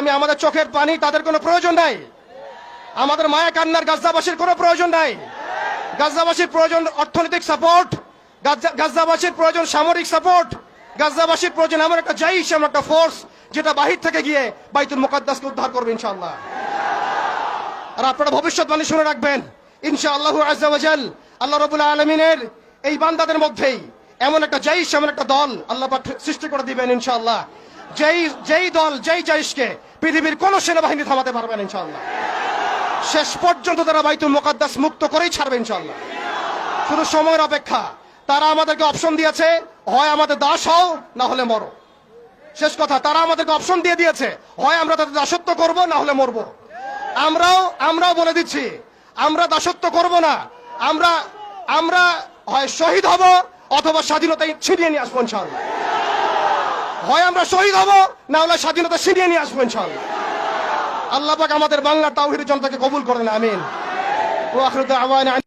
আমি আমাদের চোখের পানি তাদের কোনো প্রয়োজন নাই, আমাদের মায়া কান্নার গাজাবাসীর কোনো প্রয়োজন নাই। গাজাবাসীর প্রয়োজন অর্থনৈতিক সাপোর্ট, গাজাবাসীর প্রয়োজন সামরিক সাপোর্ট, গাজাবাসীর প্রয়োজন এমন একটা জাইশ, এমন একটা ফোর্স যেটা বাহির থেকে গিয়ে বাইতুল মুকাদ্দাসকে উদ্ধার করবে ইনশাআল্লাহ। আর আপনারা ভবিষ্যৎবাণী শুনে রাখবেন, ইনশাআল্লাহু আযজা ওয়া জাল আল্লাহ রাব্বুল আলামিনের এই বান্দাদের মধ্যেই এমন একটা জাইশ, এমন একটা দল আল্লাহ পাক সৃষ্টি করে দিবেন ইনশাআল্লাহ। যেই দল, যেই জাইশকে পৃথিবীর কোন সেনাবাহিনী থামাতে পারবে না ইনশাআল্লাহ। শেষ পর্যন্ত তারা বাইতুল মুকাদ্দাস মুক্ত করেই ছাড়বে ইনশাআল্লাহ। শুধু সময়ের অপেক্ষা। তারা আমাদেরকে অপশন দিয়েছে, হয় আমাদের দাস হও না হলে মরো। শেষ কথা, তারা আমাদেরকে অপশন দিয়ে দিয়েছে, হয় আমরা তাদের দাসত্ব করব না হলে মরবো। আমরাও বলে দিচ্ছি, আমরা দাসত্ব করব না। আমরা হয় শহীদ হব অথবা স্বাধীনতা ছিনিয়ে নিয়ে আসবো ইনশাআল্লাহ। হয় আমরা শহীদ হব না হলে স্বাধীনতা ছিনিয়ে নিয়ে আসবো ইনশাআল্লাহ। আল্লাহ পাক আমাদের বাংলার তাওহীদের জনতাকে কবুল করেন, আমিন। ওয়া আখিরু দাওয়ানা।